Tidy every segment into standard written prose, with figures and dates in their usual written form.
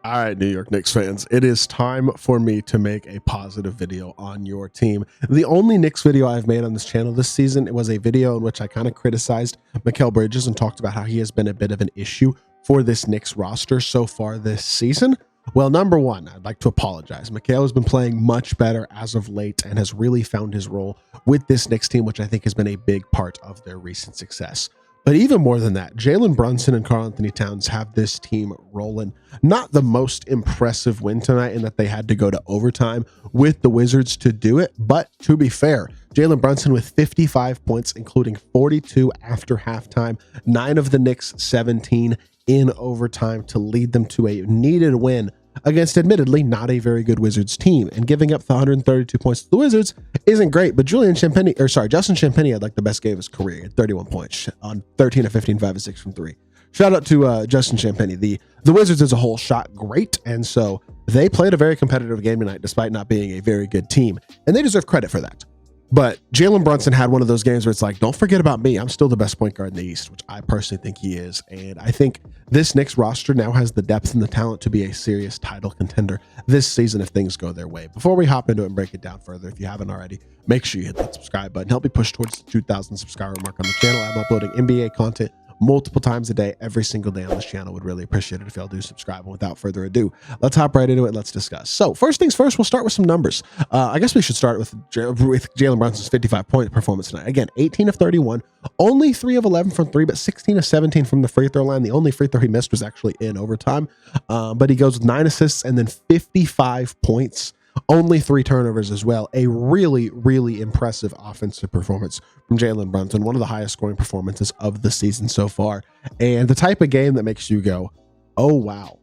All right, New York Knicks fans, it is time for me to make a positive video on your team. The only Knicks video I've made on this channel this season, it was a video in which I kind of criticized Mikal Bridges and talked about how he has been a bit of an issue for this Knicks roster so far this season. Well, number one, I'd like to apologize. Mikal has been playing much better as of late and has really found his role with this Knicks team, which I think has been a big part of their recent success. But even more than that, Jalen Brunson and Karl-Anthony Towns have this team rolling. Not the most impressive win tonight in that they had to go to overtime with the Wizards to do it. But to be fair, Jalen Brunson with 55 points, including 42 after halftime, 9 of the Knicks' 17 in overtime to lead them to a needed win against admittedly not a very good Wizards team. And giving up the 132 points to the Wizards isn't great, but Justin Champagnie had like the best game of his career at 31 points on 13 of 15, 5 of 6 from 3. Shout out to Justin Champagnie. The Wizards as a whole shot great, and so they played a very competitive game tonight despite not being a very good team, and they deserve credit for that. But Jalen Brunson had one of those games where it's like, don't forget about me. I'm still the best point guard in the East, which I personally think he is. And I think this Knicks roster now has the depth and the talent to be a serious title contender this season if things go their way. Before we hop into it and break it down further, if you haven't already, make sure you hit that subscribe button. Help me push towards the 2,000 subscriber mark on the channel. I'm uploading NBA content multiple times a day, every single day on this channel. Would really appreciate it if y'all do subscribe. And without further ado, let's hop right into it and let's discuss. So first things first, we'll start with some numbers. I guess we should start with Jalen Brunson's 55-point performance tonight. Again, 18 of 31, only 3 of 11 from 3, but 16 of 17 from the free throw line. The only free throw he missed was actually in overtime, but he goes with 9 assists and then 55 points. Only 3 turnovers as well. A really, really impressive offensive performance from Jalen Brunson. One of the highest scoring performances of the season so far. And the type of game that makes you go, oh, wow.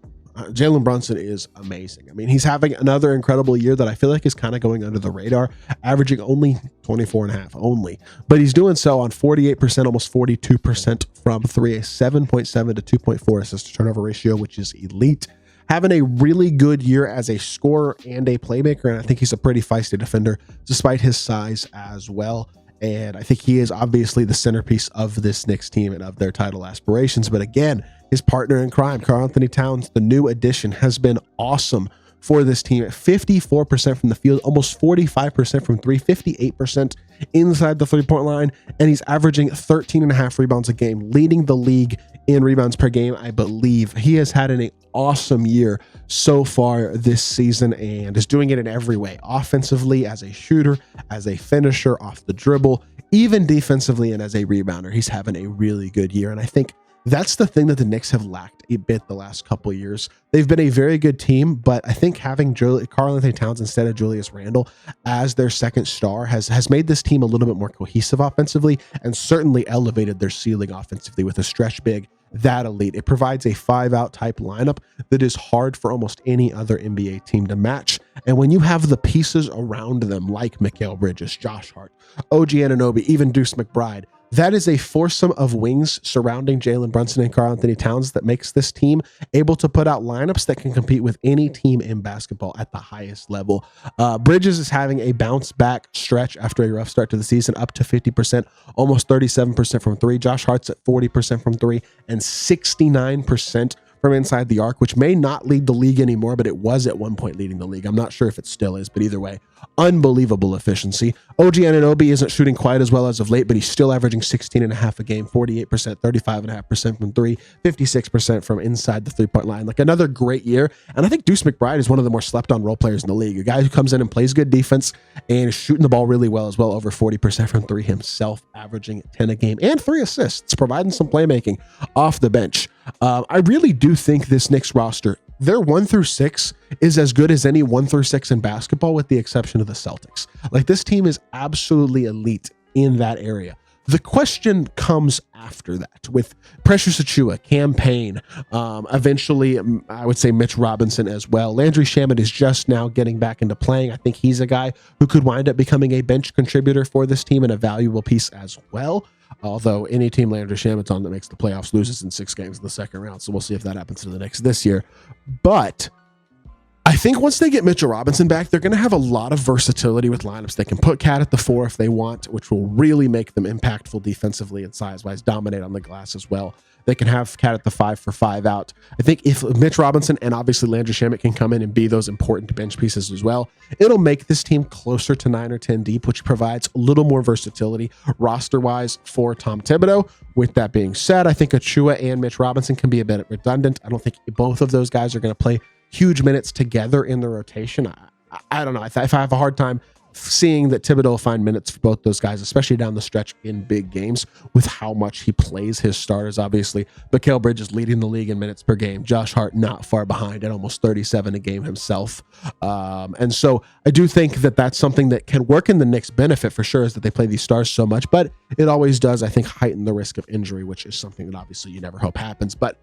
Jalen Brunson is amazing. I mean, he's having another incredible year that I feel like is kind of going under the radar, averaging only 24.5 only. But he's doing so on 48%, almost 42% from 3, a 7.7 to 2.4 assist to turnover ratio, which is elite. Having a really good year as a scorer and a playmaker, and I think he's a pretty feisty defender despite his size as well. And I think he is obviously the centerpiece of this Knicks team and of their title aspirations. But again, his partner in crime, Karl-Anthony Towns, the new addition, has been awesome for this team at 54% from the field, almost 45% from 3, 58% inside the three-point line, and he's averaging 13.5 rebounds a game, leading the league in rebounds per game, I believe. He has had an awesome year so far this season and is doing it in every way, offensively, as a shooter, as a finisher off the dribble, even defensively and as a rebounder. He's having a really good year, and I think that's the thing that the Knicks have lacked a bit the last couple of years. They've been a very good team, but I think having Karl-Anthony Towns instead of Julius Randle as their second star has made this team a little bit more cohesive offensively and certainly elevated their ceiling offensively with a stretch big that elite. It provides a 5-out type lineup that is hard for almost any other NBA team to match. And when you have the pieces around them like Mikal Bridges, Josh Hart, OG Anunoby, even Deuce McBride, that is a foursome of wings surrounding Jalen Brunson and Karl-Anthony Towns that makes this team able to put out lineups that can compete with any team in basketball at the highest level. Bridges is having a bounce back stretch after a rough start to the season, up to 50%, almost 37% from 3. Josh Hart's at 40% from 3 and 69% from inside the arc, which may not lead the league anymore, but it was at one point leading the league. I'm not sure if it still is, but either way, unbelievable efficiency. OG Anunoby isn't shooting quite as well as of late, but he's still averaging 16.5 a game, 48%, 35.5% from 3, 56% from inside the three-point line. Like another great year. And I think Deuce McBride is one of the more slept-on role players in the league. A guy who comes in and plays good defense and is shooting the ball really well as well, over 40% from 3 himself, averaging 10 a game and 3 assists, providing some playmaking off the bench. I really do think this Knicks roster, their 1 through 6 is as good as any 1 through 6 in basketball, with the exception of the Celtics. Like, this team is absolutely elite in that area. The question comes after that with Precious Achiuwa, Cam Payne, eventually, I would say Mitch Robinson as well. Landry Shamet is just now getting back into playing. I think he's a guy who could wind up becoming a bench contributor for this team and a valuable piece as well. Although any team Landry Shamet's on that makes the playoffs loses in 6 games in the second round. So we'll see if that happens to the Knicks this year. But I think once they get Mitchell Robinson back, they're going to have a lot of versatility with lineups. They can put Cat at the 4 if they want, which will really make them impactful defensively and size-wise, dominate on the glass as well. They can have Cat at the 5 for 5 out. I think if Mitch Robinson and obviously Landry Shamet can come in and be those important bench pieces as well, it'll make this team closer to 9 or 10 deep, which provides a little more versatility roster-wise for Tom Thibodeau. With that being said, I think Achua and Mitch Robinson can be a bit redundant. I don't think both of those guys are going to play huge minutes together in the rotation. I don't know. If I have a hard time seeing that Thibodeau will find minutes for both those guys, especially down the stretch in big games with how much he plays his starters. Obviously, Mikal Bridges leading the league in minutes per game. Josh Hart not far behind at almost 37 a game himself. And so I do think that that's something that can work in the Knicks' benefit for sure, is that they play these stars so much, but it always does, I think, heighten the risk of injury, which is something that obviously you never hope happens. But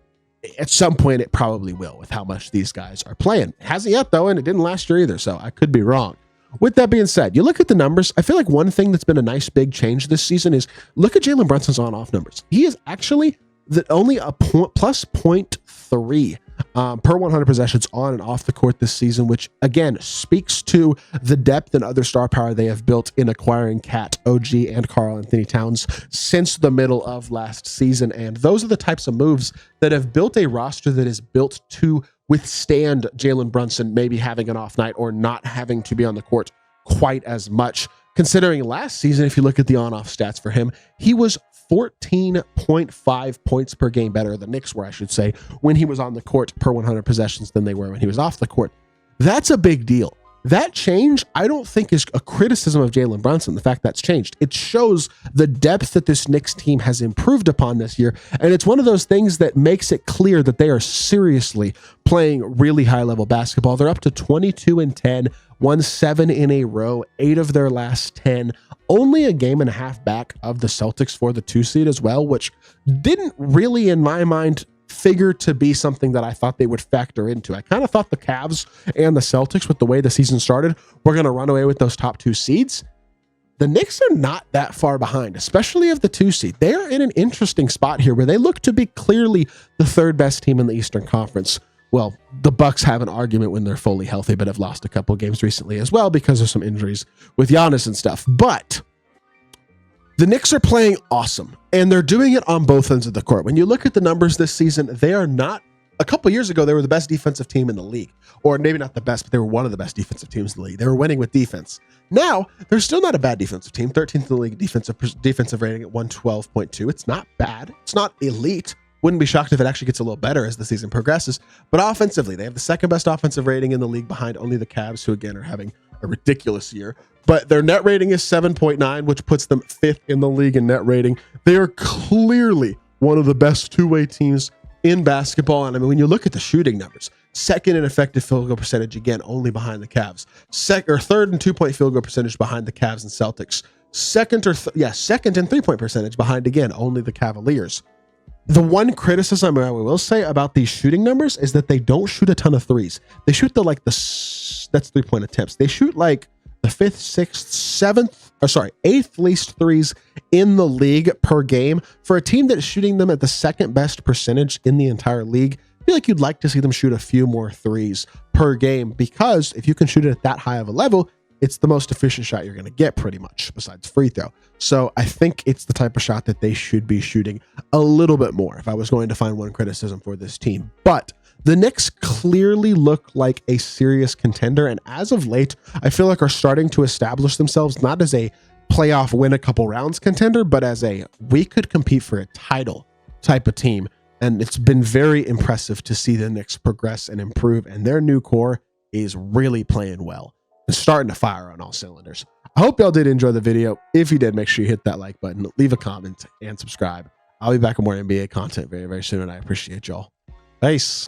at some point, it probably will with how much these guys are playing. It hasn't yet, though, and it didn't last year either, so I could be wrong. With that being said, you look at the numbers, I feel like one thing that's been a nice big change this season is look at Jalen Brunson's on-off numbers. He is actually only a plus 0.3 per 100 possessions on and off the court this season, which again speaks to the depth and other star power they have built in acquiring Cat, OG, and Karl-Anthony Towns since the middle of last season. And those are the types of moves that have built a roster that is built to withstand Jalen Brunson maybe having an off night or not having to be on the court quite as much. Considering last season, if you look at the on-off stats for him, he was 14.5 points per game better, the Knicks were, I should say, when he was on the court per 100 possessions than they were when he was off the court. That's a big deal. That change, I don't think, is a criticism of Jalen Brunson, the fact that's changed. It shows the depth that this Knicks team has improved upon this year, and it's one of those things that makes it clear that they are seriously playing really high-level basketball. They're up to 22-10, won 7 in a row, 8 of their last 10, only a game and a half back of the Celtics for the 2 seed as well, which didn't really, in my mind, figure to be something that I thought they would factor into. I kind of thought the Cavs and the Celtics, with the way the season started, were going to run away with those top 2 seeds. The Knicks are not that far behind, especially of the 2 seed. They are in an interesting spot here where they look to be clearly the 3rd best team in the Eastern Conference. Well, the Bucks have an argument when they're fully healthy, but have lost a couple games recently as well because of some injuries with Giannis and stuff. But the Knicks are playing awesome, and they're doing it on both ends of the court. When you look at the numbers this season, they are not. A couple years ago, they were the best defensive team in the league, or maybe not the best, but they were one of the best defensive teams in the league. They were winning with defense. Now, they're still not a bad defensive team, 13th in the league defensive rating at 112.2. It's not bad. It's not elite. Wouldn't be shocked if it actually gets a little better as the season progresses. But offensively, they have the 2nd best offensive rating in the league behind only the Cavs, who again are having a ridiculous year. But their net rating is 7.9, which puts them 5th in the league in net rating. They are clearly one of the best two-way teams in basketball. And I mean, when you look at the shooting numbers, 2nd in effective field goal percentage, again, only behind the Cavs. 3rd in 2-point field goal percentage behind the Cavs and Celtics. 2nd in 3-point percentage behind, again, only the Cavaliers. The one criticism I will say about these shooting numbers is that they don't shoot a ton of threes. They shoot that's 3-point attempts. They shoot like the 5th, 6th, 8th least threes in the league per game. For a team that is shooting them at the 2nd best percentage in the entire league, I feel like you'd like to see them shoot a few more threes per game, because if you can shoot it at that high of a level, it's the most efficient shot you're going to get pretty much, besides free throw. So I think it's the type of shot that they should be shooting a little bit more if I was going to find one criticism for this team. But the Knicks clearly look like a serious contender, and as of late, I feel like are starting to establish themselves not as a playoff win a couple rounds contender, but as a we could compete for a title type of team. And it's been very impressive to see the Knicks progress and improve, and their new core is really playing well and starting to fire on all cylinders. I hope y'all did enjoy the video. If you did, make sure you hit that like button, leave a comment, and subscribe. I'll be back with more NBA content very, very soon, and I appreciate y'all. Peace.